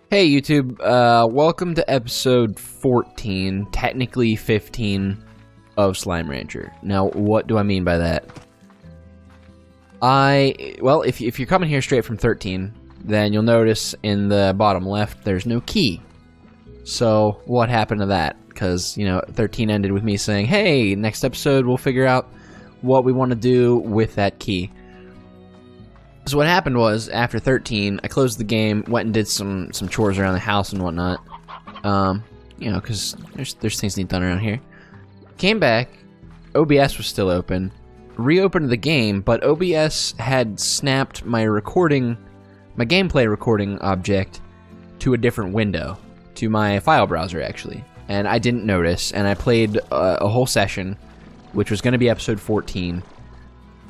Hey YouTube, welcome to episode 14, technically 15 of Slime Rancher. Now, what do I mean by that? Well, if you're coming here straight from 13, then you'll notice in the bottom left, there's no key. So, what happened to that? Because, 13 ended with me saying, hey, next episode we'll figure out what we want to do with that key. So what happened was, after 13, I closed the game, went and did some chores around the house and whatnot. Because there's things need done around here. Came back, OBS was still open, reopened the game, but OBS had snapped my gameplay recording object to a different window, to my file browser actually. And I didn't notice, and I played a whole session, which was going to be episode 14,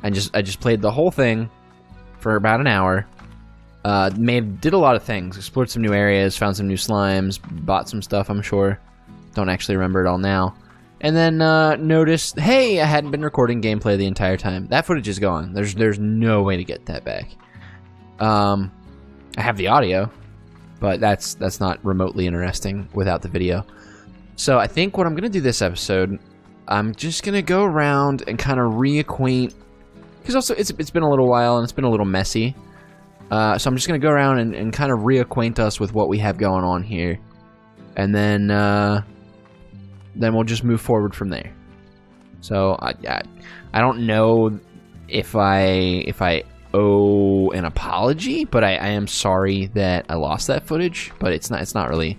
and I just played the whole thing for about an hour. Did a lot of things. Explored some new areas, found some new slimes, bought some stuff, I'm sure. Don't actually remember it all now. And then noticed, hey, I hadn't been recording gameplay the entire time. That footage is gone. There's no way to get that back. I have the audio, but that's not remotely interesting without the video. So I think what I'm gonna do this episode, I'm just gonna go around and kind of reacquaint. Because also, it's been a little while, and it's been a little messy. So I'm just going to go around and kind of reacquaint us with what we have going on here. And then we'll just move forward from there. So, I don't know if I owe an apology, but I am sorry that I lost that footage. But it's not really...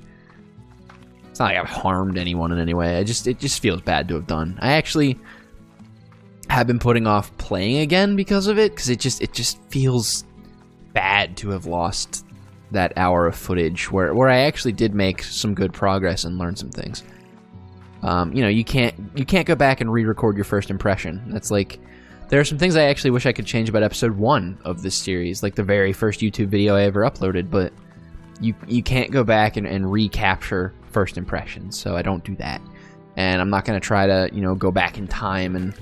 It's not like I've harmed anyone in any way. It just feels bad to have done. I actually have been putting off playing again because of it, because it just feels bad to have lost that hour of footage where I actually did make some good progress and learn some things. You can't go back and re-record your first impression. That's like, there are some things I actually wish I could change about episode 1 of this series, like the very first YouTube video I ever uploaded, but you can't go back and recapture first impressions, so I don't do that. And I'm not going to try to, go back in time and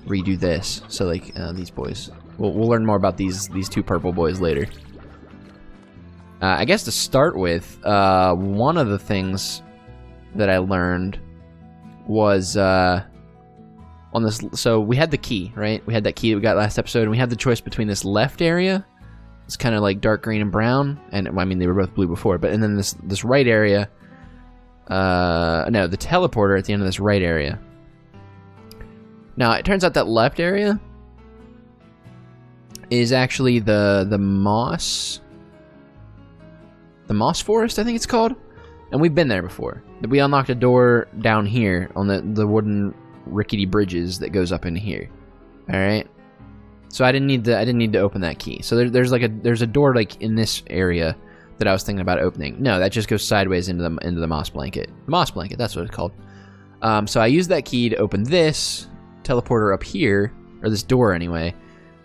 redo this. So like these boys, we'll learn more about these two purple boys later. I guess to start with, one of the things that I learned was on this. So we had the key, right? We had that key that we got last episode, and we had the choice between this left area. It's kind of like dark green and brown, and I mean they were both blue before, but and then this right area. No, the teleporter at the end of this right area. Now, it turns out that left area is actually the moss forest, I think it's called. And we've been there before. We unlocked a door down here on the wooden rickety bridges that goes up into here. All right. So I didn't need to open that key. So there's a door like in this area that I was thinking about opening. No, that just goes sideways into the moss blanket. Moss blanket, that's what it's called. So I used that key to open this teleporter up here, or this door anyway,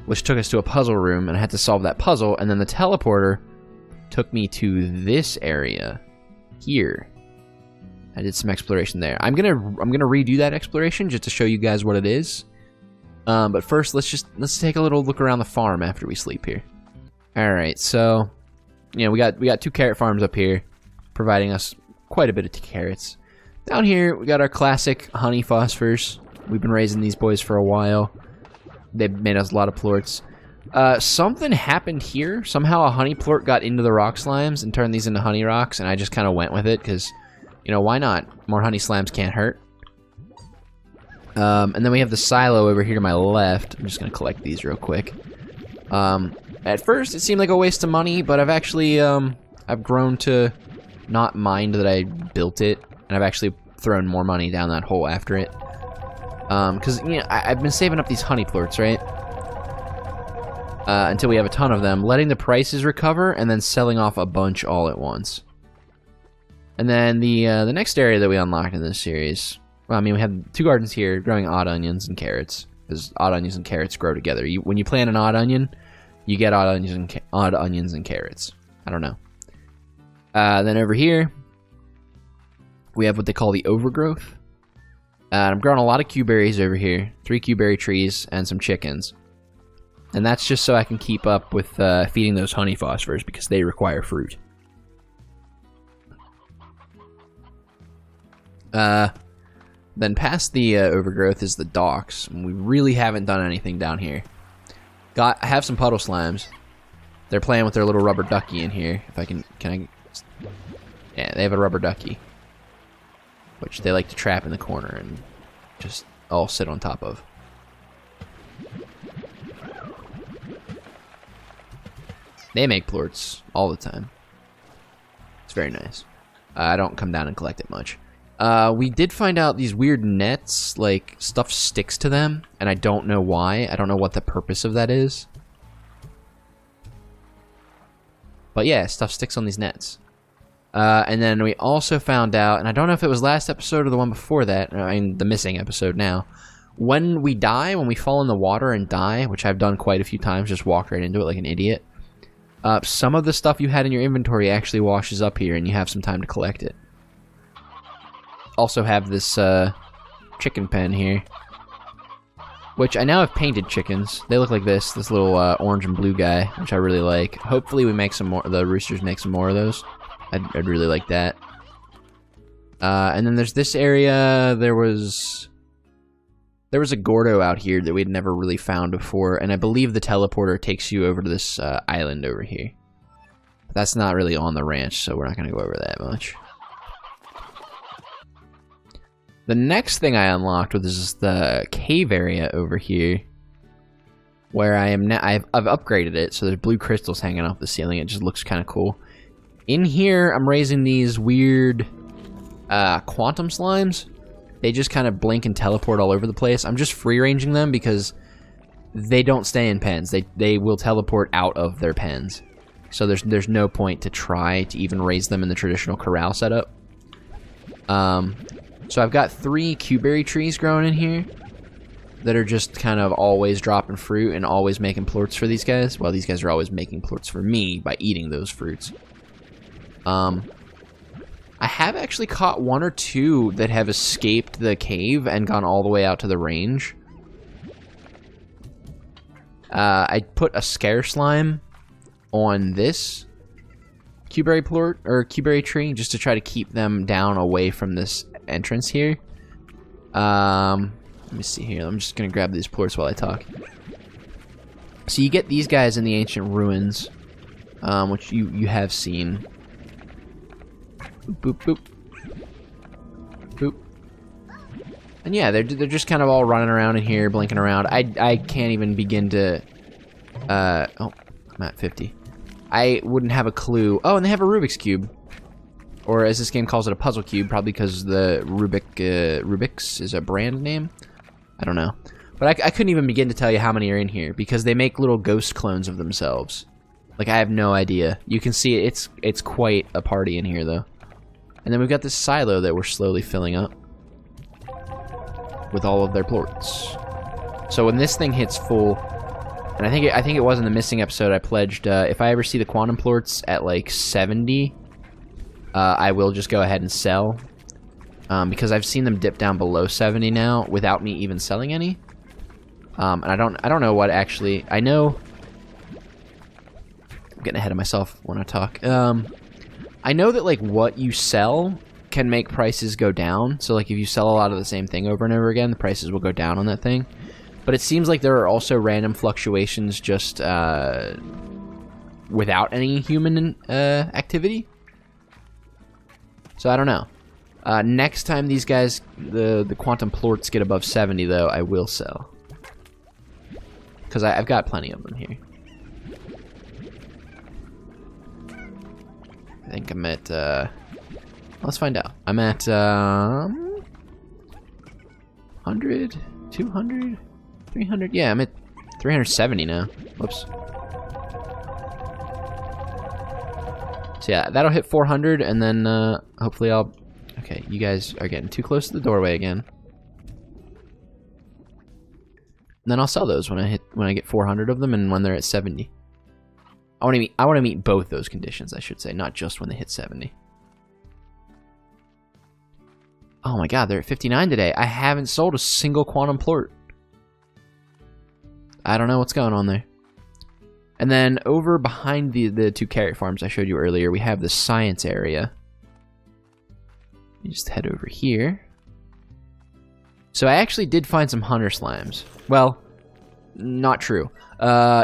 which took us to a puzzle room, and I had to solve that puzzle, and then the teleporter took me to this area here. I did some exploration there. I'm gonna redo that exploration just to show you guys what it is. But first, let's take a little look around the farm after we sleep here. All right, so we got 2 carrot farms up here, providing us quite a bit of carrots. Down here, we got our classic honey phosphors. We've been raising these boys for a while. They've made us a lot of plorts. Something happened here. Somehow a honey plort got into the rock slimes and turned these into honey rocks, and I just kind of went with it because, why not? More honey slimes can't hurt. And then we have the silo over here to my left. I'm just going to collect these real quick. At first, it seemed like a waste of money, but I've actually, I've grown to not mind that I built it, and I've actually thrown more money down that hole after it. Because, I've been saving up these honey plorts, right? Until we have a ton of them, letting the prices recover, and then selling off a bunch all at once. And then the next area that we unlocked in this series, well, I mean, we have 2 gardens here growing odd onions and carrots, because odd onions and carrots grow together. When you plant an odd onion, you get odd onions and carrots. I don't know. Then over here, we have what they call the overgrowth. I'm growing a lot of Q-berries over here. 3 Q-berry trees and some chickens. And that's just so I can keep up with feeding those honey phosphors because they require fruit. Then past the overgrowth is the docks. And we really haven't done anything down here. I have some puddle slimes. They're playing with their little rubber ducky in here. If I can I? Yeah, they have a rubber ducky, which they like to trap in the corner and just all sit on top of. They make plorts all the time. It's very nice. I don't come down and collect it much. We did find out these weird nets, like, stuff sticks to them, and I don't know why. I don't know what the purpose of that is. But yeah, stuff sticks on these nets. And then we also found out, and I don't know if it was last episode or the one before that, I mean, the missing episode now. When we die, when we fall in the water and die, which I've done quite a few times, just walk right into it like an idiot, some of the stuff you had in your inventory actually washes up here, and you have some time to collect it. Also have this chicken pen here, which I now have painted chickens. They look like this little orange and blue guy, which I really like. Hopefully we make some more, the roosters make some more of those. I'd really like that. And then there's this area. There was a Gordo out here that we'd never really found before, and I believe the teleporter takes you over to this island over here. But that's not really on the ranch, so we're not going to go over that much. The next thing I unlocked was the cave area over here, where I am now. I've upgraded it, so there's blue crystals hanging off the ceiling. It just looks kind of cool. In here, I'm raising these weird quantum slimes. They just kind of blink and teleport all over the place. I'm just free-ranging them because they don't stay in pens. They will teleport out of their pens. So there's no point to try to even raise them in the traditional corral setup. So I've got 3 cuberry trees growing in here that are just kind of always dropping fruit and always making plorts for these guys. Well, these guys are always making plorts for me by eating those fruits. I have actually caught 1 or 2 that have escaped the cave and gone all the way out to the range. I put a scare slime on this cuberry plort, or cuberry tree, just to try to keep them down away from this entrance here. Let me see here. I'm just gonna grab these plorts while I talk. So you get these guys in the ancient ruins, which you have seen. Boop, boop, boop. And yeah, they're just kind of all running around in here, blinking around. I can't even begin to. Oh, I'm at 50. I wouldn't have a clue. Oh, and they have a Rubik's Cube. Or as this game calls it, a puzzle cube, probably because the Rubik's is a brand name. I don't know. But I couldn't even begin to tell you how many are in here, because they make little ghost clones of themselves. Like, I have no idea. You can see it's quite a party in here, though. And then we've got this silo that we're slowly filling up with all of their plorts. So when this thing hits full, and I think it was in the missing episode, I pledged if I ever see the quantum plorts at like 70, I will just go ahead and sell, because I've seen them dip down below 70 now without me even selling any. And I don't know what actually. I know. I'm getting ahead of myself when I talk. I know that like what you sell can make prices go down. So like if you sell a lot of the same thing over and over again, the prices will go down on that thing. But it seems like there are also random fluctuations just without any human activity. So I don't know. Next time these guys, the quantum plorts get above 70 though, I will sell. Because I've got plenty of them here. I think I'm at, let's find out. I'm at, 100, 200, 300? Yeah, I'm at 370 now. Whoops. So yeah, that'll hit 400, and then, hopefully I'll... Okay, you guys are getting too close to the doorway again. And then I'll sell those when I get 400 of them, and when they're at 70. I want to meet both those conditions, I should say, not just when they hit 70. Oh my god, they're at 59 today. I haven't sold a single quantum plort. I don't know what's going on there. And then over behind the 2 carrot farms I showed you earlier, we have the science area. You just head over here. So I actually did find some hunter slimes. Well, not true.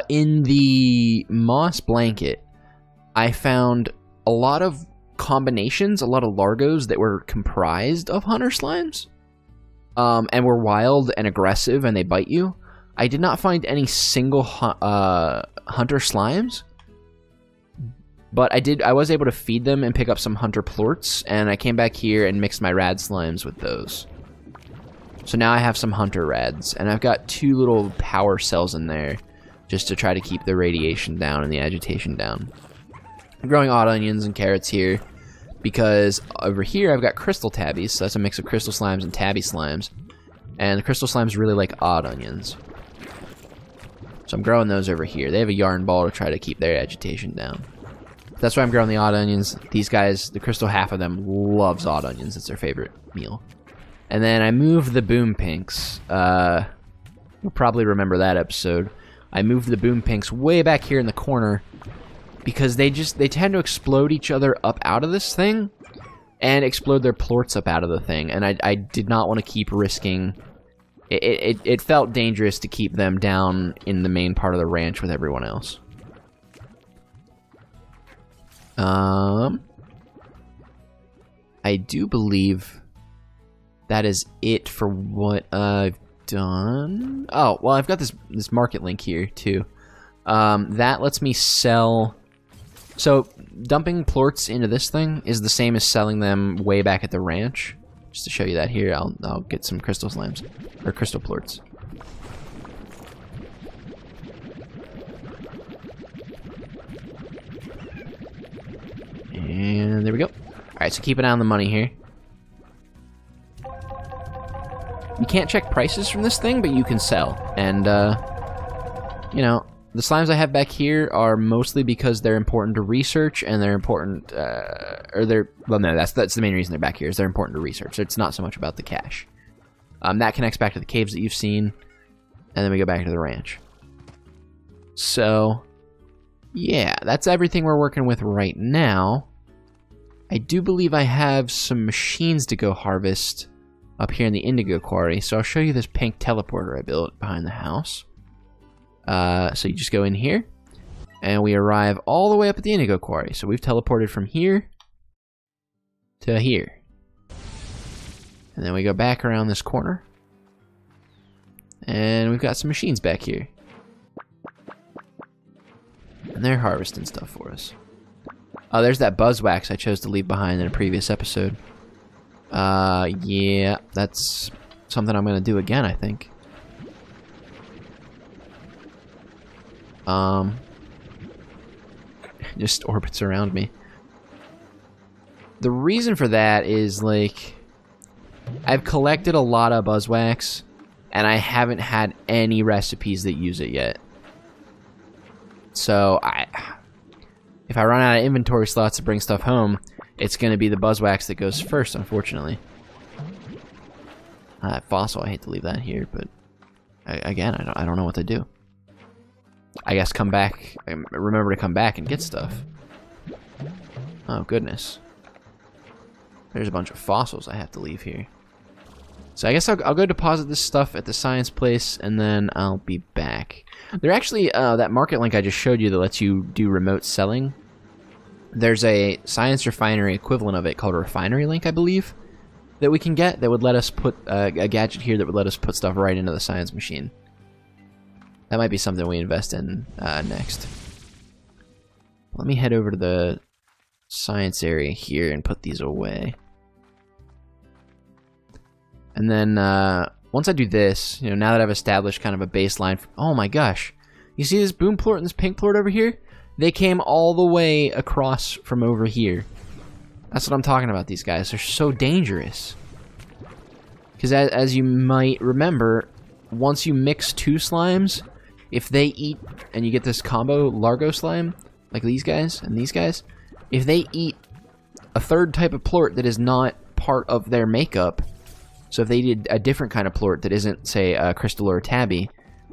In the moss blanket, I found a lot of combinations, a lot of largos that were comprised of hunter slimes. And were wild and aggressive and they bite you. I did not find any single hunter slimes. But I was able to feed them and pick up some hunter plorts, and I came back here and mixed my rad slimes with those. So now I have some hunter rads, and I've got 2 little power cells in there just to try to keep the radiation down and the agitation down. I'm growing odd onions and carrots here because over here I've got crystal tabbies, so that's a mix of crystal slimes and tabby slimes. And the crystal slimes really like odd onions. So I'm growing those over here. They have a yarn ball to try to keep their agitation down. That's why I'm growing the odd onions. These guys, the crystal half of them, loves odd onions. It's their favorite meal. And then I moved the boom pinks. You'll probably remember that episode. I moved the boom pinks way back here in the corner because they tend to explode each other up out of this thing and explode their plorts up out of the thing. And I did not want to keep risking. It felt dangerous to keep them down in the main part of the ranch with everyone else. I do believe that is it for what I've done. Oh, well, I've got this market link here, too. That lets me sell... So, dumping plorts into this thing is the same as selling them way back at the ranch. Just to show you that here, I'll get some crystal slimes. Or crystal plorts. And there we go. Alright, so keep an eye on the money here. You can't check prices from this thing, but you can sell. And, you know, the slimes I have back here are mostly because they're important to research, and they're important, well, no, that's the main reason they're back here, is they're important to research. It's not so much about the cash. That connects back to the caves that you've seen, and then we go back to the ranch. So, yeah, that's everything we're working with right now. I do believe I have some machines to go harvest up here in the indigo quarry, so I'll show you this pink teleporter I built behind the house. So you just go in here, and we arrive all the way up at the indigo quarry. So we've teleported from here to here. And then we go back around this corner, and we've got some machines back here. And they're harvesting stuff for us. Oh, there's that buzzwax I chose to leave behind in a previous episode. Yeah, that's something I'm going to do again, I think. Just orbits around me. The reason for that is, like, I've collected a lot of buzzwax, and I haven't had any recipes that use it yet. So, if I run out of inventory slots to bring stuff home, it's going to be the buzzwax that goes first, unfortunately. Fossil, I hate to leave that here, but again, I don't know what to do. I guess come back, remember to come back and get stuff. Oh, goodness. There's a bunch of fossils I have to leave here. So I guess I'll go deposit this stuff at the science place, and then I'll be back. There actually, that market link I just showed you that lets you do remote selling. There's a science refinery equivalent of it called a refinery link, I believe, that we can get that would let us put a gadget here that would let us put stuff right into the science machine. That might be something we invest in next. Let me head over to the science area here and put these away. And then once I do this, you know, now that I've established kind of a baseline, oh my gosh, you see this boom plort and this pink plort over here? They came all the way across from over here. That's what I'm talking about, these guys. They're so dangerous. Because as you might remember, once you mix 2 slimes, if they eat, and you get this combo Largo slime, like these guys and these guys, if they eat a 3rd type of plort that is not part of their makeup, so if they did a different kind of plort that isn't, say, a crystal or a tabby,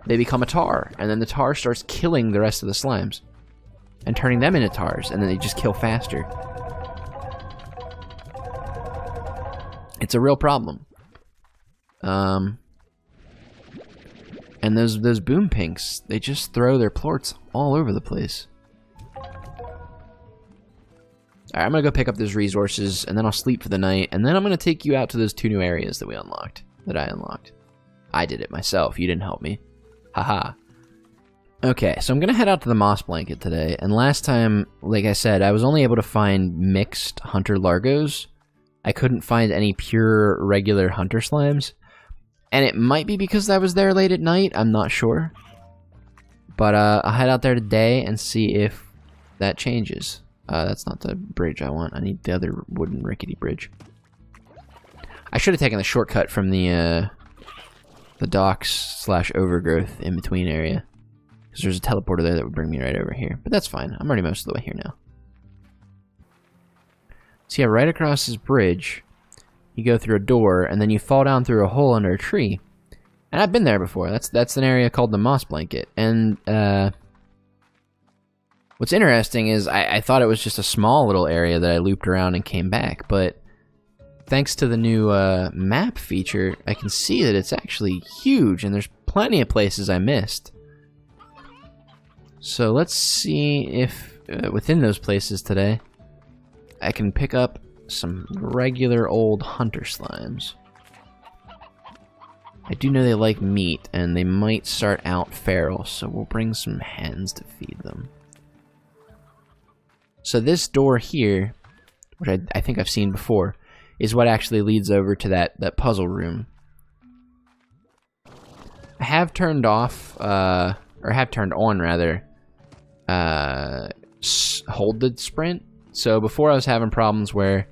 they become a tar, and then the tar starts killing the rest of the slimes and turning them into tars, and then they just kill faster. It's a real problem. And those boom pinks, they just throw their plorts all over the place. Alright, I'm gonna go pick up those resources, and then I'll sleep for the night, and then I'm gonna take you out to those 2 new areas that I unlocked. I did it myself, you didn't help me. Haha. Okay, so I'm gonna head out to the moss blanket today, and last time, like I said, I was only able to find mixed hunter largos. I couldn't find any pure, regular hunter slimes. And it might be because I was there late at night, I'm not sure. But I'll head out there today and see if that changes. That's not the bridge I want. I need the other wooden rickety bridge. I should have taken the shortcut from the docks / overgrowth in between area. Because there's a teleporter there that would bring me right over here. But that's fine. I'm already most of the way here now. So yeah, right across this bridge, you go through a door, and then you fall down through a hole under a tree. And I've been there before. That's an area called the moss blanket. And what's interesting is I thought it was just a small little area that I looped around and came back, but thanks to the new map feature, I can see that it's actually huge, and there's plenty of places I missed. So let's see if within those places today, I can pick up some regular old hunter slimes. I do know they like meat, and they might start out feral, so we'll bring some hens to feed them. So this door here, which I think I've seen before, is what actually leads over to that puzzle room. I have turned off, or have turned on rather, hold the sprint. So before I was having problems where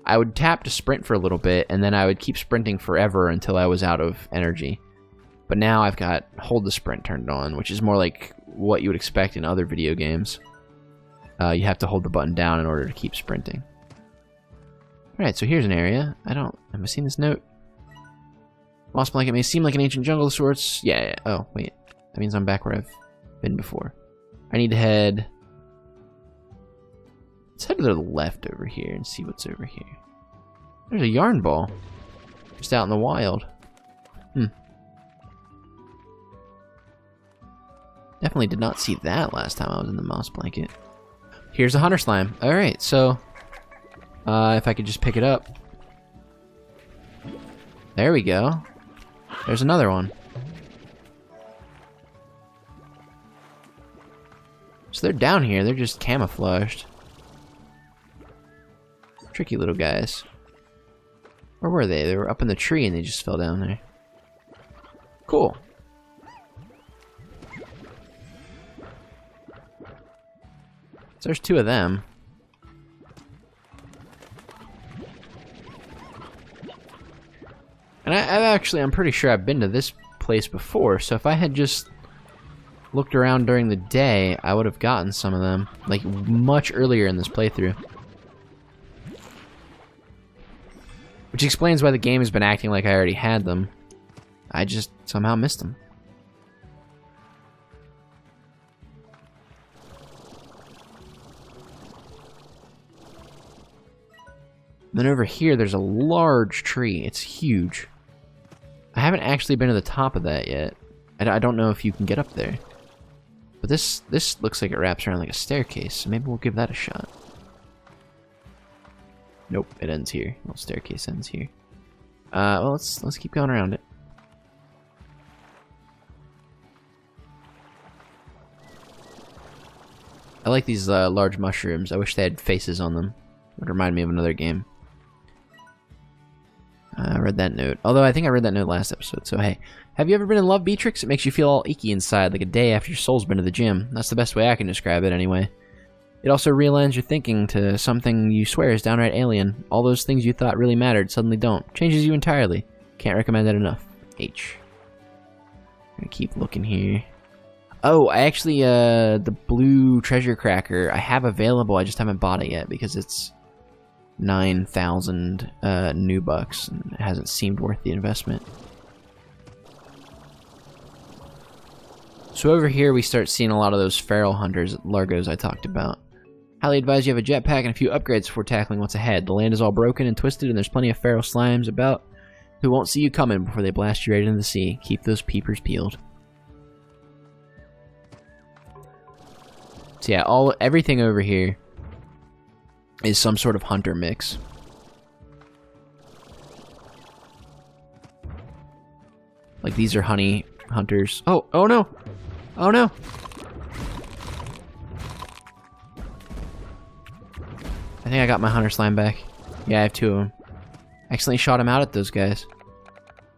I would tap to sprint for a little bit, and then I would keep sprinting forever until I was out of energy. But now I've got hold the sprint turned on, which is more like what you would expect in other video games. You have to hold the button down in order to keep sprinting. Alright, so here's an area. Have I seen this note? Moss blanket may seem like an ancient jungle of sorts. Yeah. Oh, wait. That means I'm back where I've been before. I need to head... Let's head to the left over here and see what's over here. There's a yarn ball. Just out in the wild. Definitely did not see that last time I was in the moss blanket. Here's a hunter slime. Alright, so... if I could just pick it up. There we go. There's another one. So they're down here, they're just camouflaged. Tricky little guys. Where were they? They were up in the tree and they just fell down there. Cool. So there's 2 of them. And I'm pretty sure I've been to this place before, so if I had just looked around during the day, I would have gotten some of them, like much earlier in this playthrough. Which explains why the game has been acting like I already had them. I just somehow missed them. Then over here, there's a large tree. It's huge. I haven't actually been to the top of that yet. I don't know if you can get up there. But this looks like it wraps around like a staircase, so maybe we'll give that a shot. Nope, it ends here. Well, staircase ends here. Well, let's keep going around it. I like these large mushrooms. I wish they had faces on them. It would remind me of another game. I read that note. Although I think I read that note last episode, so hey. Have you ever been in love, Beatrix? It makes you feel all icky inside, like a day after your soul's been to the gym. That's the best way I can describe it, anyway. It also realigns your thinking to something you swear is downright alien. All those things you thought really mattered suddenly don't. Changes you entirely. Can't recommend that enough. H. I'm gonna keep looking here. Oh, I actually, the blue treasure cracker I have available, I just haven't bought it yet because it's 9,000 new bucks and it hasn't seemed worth the investment. So over here we start seeing a lot of those feral hunters, largos I talked about. Highly advise you have a jetpack and a few upgrades before tackling what's ahead. The land is all broken and twisted, and there's plenty of feral slimes about who won't see you coming before they blast you right into the sea. Keep those peepers peeled. So yeah, everything over here is some sort of hunter mix. Like these are honey hunters. Oh no! Oh no! I think I got my hunter slime back. Yeah, I have 2 of them. Accidentally shot him out at those guys.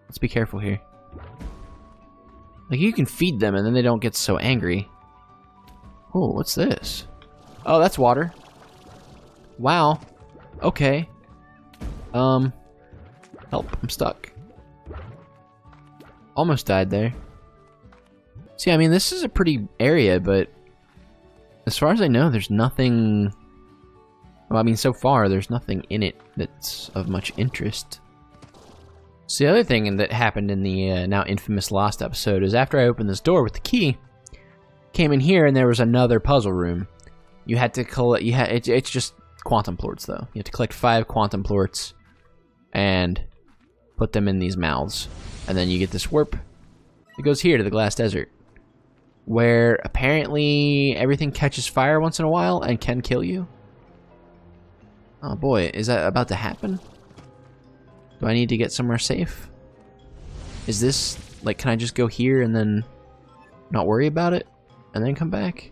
Let's be careful here. Like, you can feed them and then they don't get so angry. Oh, what's this? Oh, that's water. Wow. Okay. Help. I'm stuck. Almost died there. See, I mean, this is a pretty area, but as far as I know, there's nothing... Well, I mean, so far, there's nothing in it that's of much interest. So the other thing that happened in the now infamous Lost episode is after I opened this door with the key, came in here and there was another puzzle room. You had to collect... It's just quantum plorts, though. You have to collect 5 quantum plorts and put them in these mouths. And then you get this warp. It goes here to the Glass Desert, where apparently everything catches fire once in a while and can kill you. Oh boy, is that about to happen? Do I need to get somewhere safe? Is this, like, can I just go here and then not worry about it? And then come back?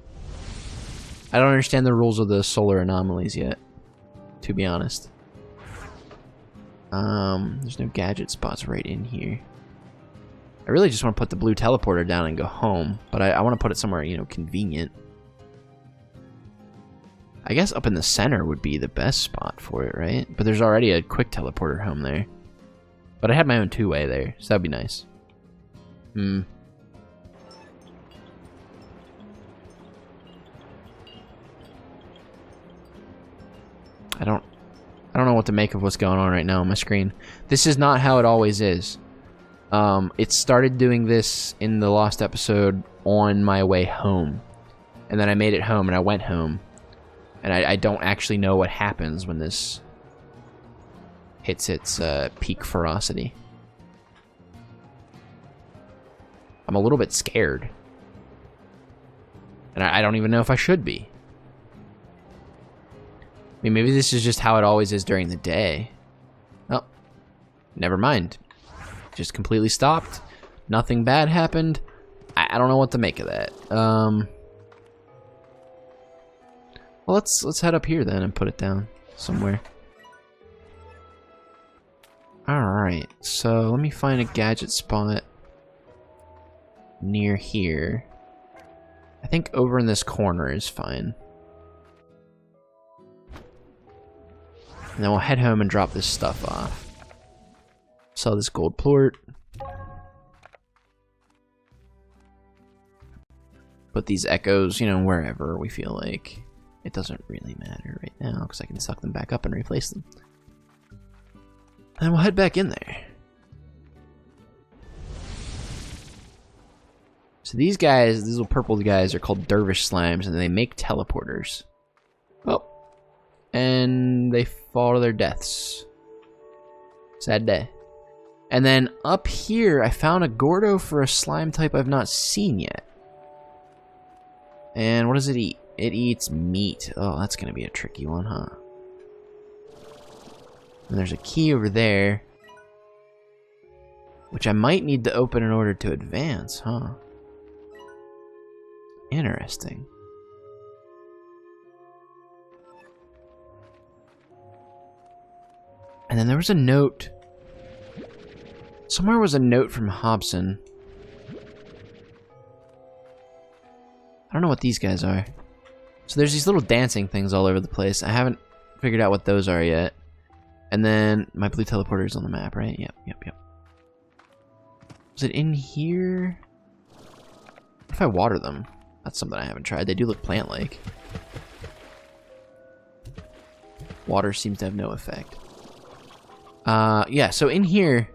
I don't understand the rules of the solar anomalies yet, to be honest. There's no gadget spots right in here. I really just want to put the blue teleporter down and go home, but I want to put it somewhere, you know, convenient. I guess up in the center would be the best spot for it, right? But there's already a quick teleporter home there. But I had my own 2-way there, so that'd be nice. I don't know what to make of what's going on right now on my screen. This is not how it always is. It started doing this in the Lost episode on my way home. And then I made it home and I went home. And I don't actually know what happens when this hits its peak ferocity. I'm a little bit scared. And I don't even know if I should be. I mean, maybe this is just how it always is during the day. Oh, never mind. Just completely stopped. Nothing bad happened. I don't know what to make of that. Well, let's head up here then and put it down somewhere. Alright, so let me find a gadget spot near here. I think over in this corner is fine. And then we'll head home and drop this stuff off. Sell this gold plort. Put these echoes, you know, wherever we feel like. It doesn't really matter right now because I can suck them back up and replace them. And we'll head back in there. So these guys, these little purple guys, are called dervish slimes, and they make teleporters. Oh. And they fall to their deaths. Sad day. And then up here, I found a Gordo for a slime type I've not seen yet. And what does it eat? It eats meat. Oh, that's going to be a tricky one, huh? And there's a key over there, which I might need to open in order to advance, huh? Interesting. And then there was a note. Somewhere was a note from Hobson. I don't know what these guys are. So there's these little dancing things all over the place. I haven't figured out what those are yet. And then my blue teleporter is on the map, right? Yep. Is it in here? What if I water them? That's something I haven't tried. They do look plant-like. Water seems to have no effect. Yeah, so in here,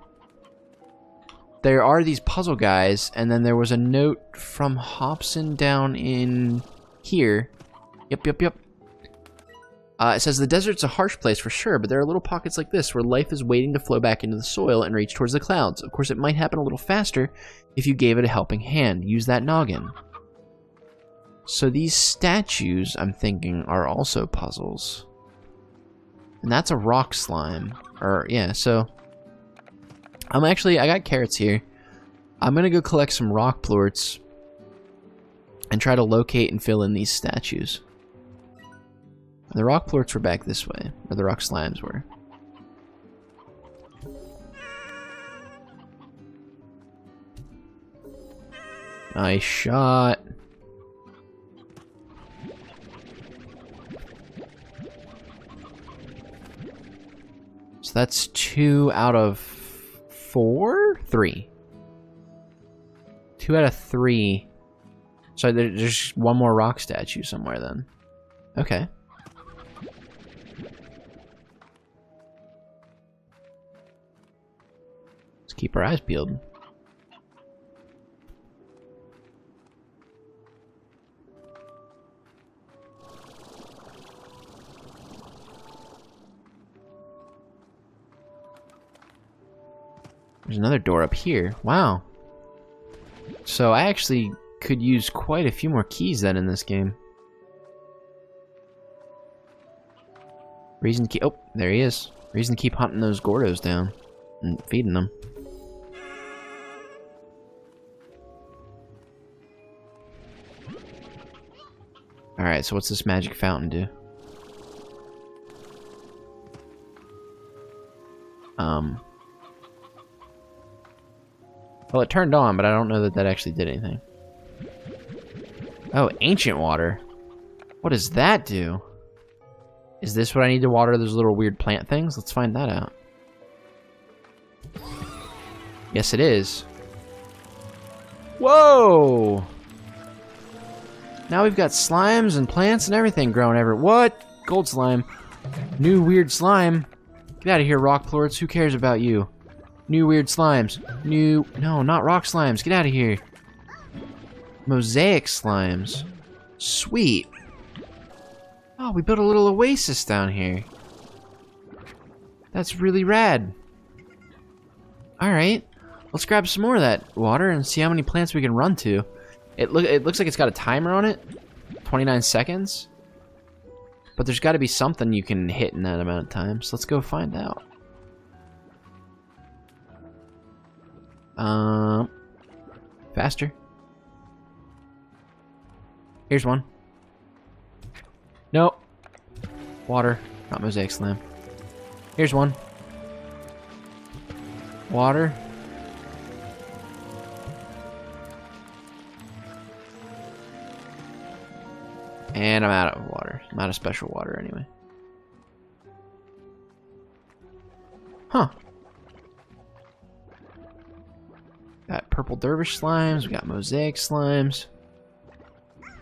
there are these puzzle guys, and then there was a note from Hobson down in here. Yep. It says the desert's a harsh place for sure, but there are little pockets like this where life is waiting to flow back into the soil and reach towards the clouds. Of course, it might happen a little faster if you gave it a helping hand. Use that noggin. So these statues, I'm thinking, are also puzzles. And that's a rock slime. Or, yeah, so... I got carrots here. I'm gonna go collect some rock plorts and try to locate and fill in these statues. The rock plorts were back this way, or the rock slimes were. Nice shot. So that's 2 out of 4? 3. 2 out of 3. So there's one more rock statue somewhere then. Okay. Let's keep our eyes peeled. There's another door up here. Wow. So I actually could use quite a few more keys then in this game. Reason to keep... Oh, there he is. Reason to keep hunting those Gordos down and feeding them. Alright, so what's this magic fountain do? Well, it turned on, but I don't know that that actually did anything. Oh, ancient water. What does that do? Is this what I need to water those little weird plant things? Let's find that out. Yes, it is. Whoa! Now we've got slimes and plants and everything growing everywhere. What? Gold slime. New weird slime. Get out of here, rock plorts. Who cares about you? New weird slimes. No, not rock slimes. Get out of here. Mosaic slimes. Sweet. Oh, we built a little oasis down here. That's really rad. Alright. Let's grab some more of that water and see how many plants we can run to. It looks like it's got a timer on it. 29 seconds. But there's got to be something you can hit in that amount of time. So let's go find out. Faster. Here's one. Nope. Water, not Mosaic Slime. Here's one. Water. And I'm out of water. I'm out of special water anyway. Huh. Got purple dervish slimes, we got mosaic slimes. I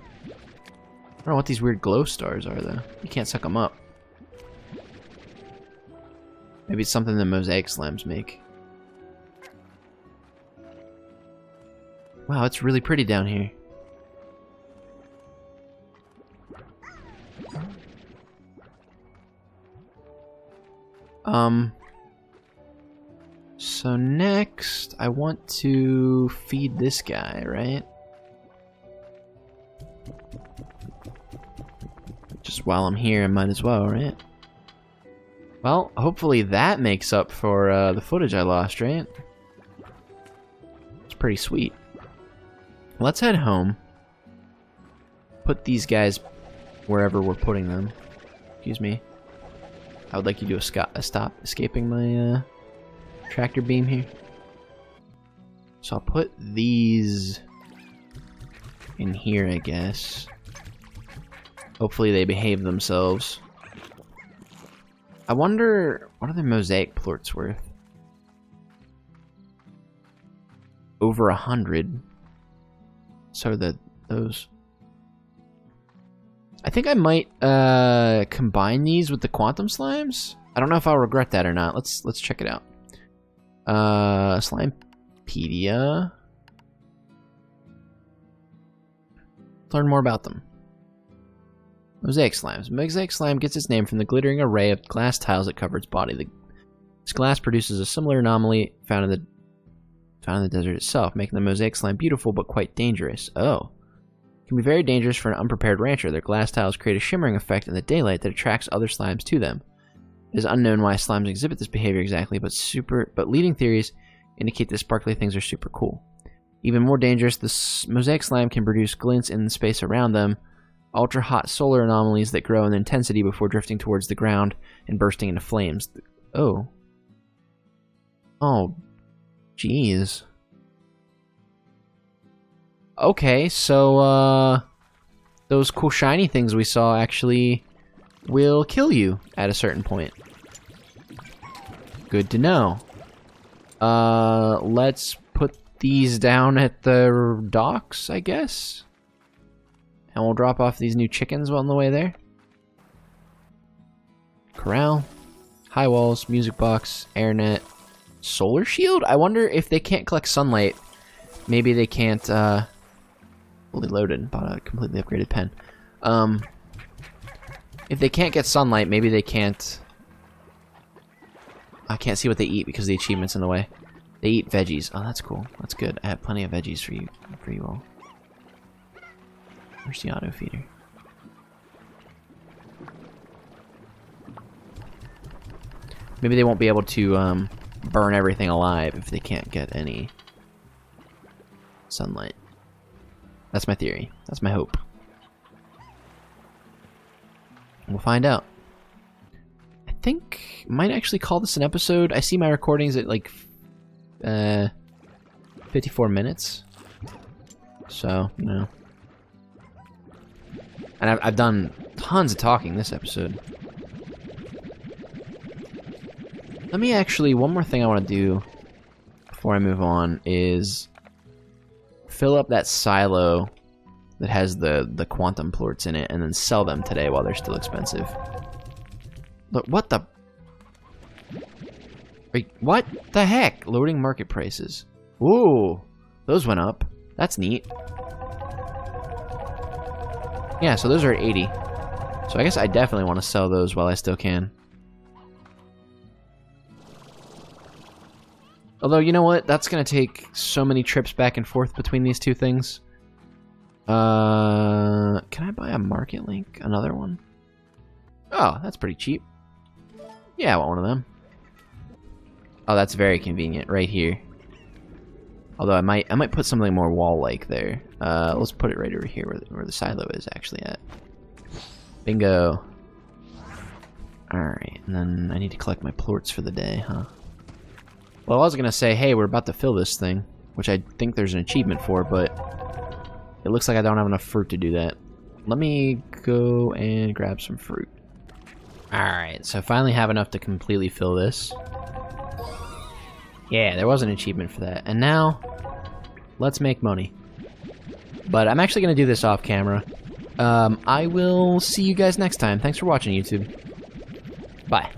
don't know what these weird glow stars are though. You can't suck them up. Maybe it's something the mosaic slimes make. Wow, it's really pretty down here. So next, I want to feed this guy, right? Just while I'm here, I might as well, right? Well, hopefully that makes up for the footage I lost, right? It's pretty sweet. Let's head home. Put these guys wherever we're putting them. Excuse me. I would like you to stop escaping my tractor beam here. So I'll put these in here, I guess. Hopefully they behave themselves. I wonder, what are the mosaic plorts worth? Over 100. So those. I think I might combine these with the quantum slimes. I don't know if I'll regret that or not. Let's check it out. Slimepedia. Learn more about them. Mosaic Slimes. Mosaic Slime gets its name from the glittering array of glass tiles that cover its body. This glass produces a similar anomaly found in the desert itself, making the Mosaic Slime beautiful but quite dangerous. Oh. It can be very dangerous for an unprepared rancher. Their glass tiles create a shimmering effect in the daylight that attracts other slimes to them. It is unknown why slimes exhibit this behavior exactly, but leading theories indicate that sparkly things are super cool. Even more dangerous, the Mosaic Slime can produce glints in the space around them, ultra-hot solar anomalies that grow in intensity before drifting towards the ground and bursting into flames. Oh. Oh. Jeez. Okay, so, those cool shiny things we saw actually will kill you at a certain point. Good to know. Let's put these down at the docks, I guess. And we'll drop off these new chickens on the way there. Corral, high walls, music box, airnet, solar shield? I wonder if they can't collect sunlight. Maybe they can't, fully loaded, bought a completely upgraded pen. If they can't get sunlight, maybe they can't... I can't see what they eat because the achievement's in the way. They eat veggies. Oh, that's cool. That's good. I have plenty of veggies for you all. Where's the auto feeder? Maybe they won't be able to burn everything alive if they can't get any sunlight. That's my theory. That's my hope. We'll find out. I think I might actually call this an episode. I see my recordings at like 54 minutes. So, you know. And I've done tons of talking this episode. Let me actually, one more thing I want to do before I move on is fill up that silo that has the quantum plorts in it and then sell them today while they're still expensive. Look, what the... Wait, what the heck? Loading market prices. Ooh, those went up. That's neat. Yeah, so those are at 80. So I guess I definitely want to sell those while I still can. Although, you know what? That's going to take so many trips back and forth between these two things. Can I buy a market link? Another one? Oh, that's pretty cheap. Yeah, I want one of them. Oh, that's very convenient right here. Although I might put something more wall-like there. Let's put it right over here where the silo is actually at. Bingo. Alright, and then I need to collect my plorts for the day, huh? Well, I was gonna say, hey, we're about to fill this thing, which I think there's an achievement for, but it looks like I don't have enough fruit to do that. Let me go and grab some fruit. Alright, so I finally have enough to completely fill this. Yeah, there was an achievement for that. And now, let's make money. But I'm actually going to do this off camera. I will see you guys next time. Thanks for watching, YouTube. Bye.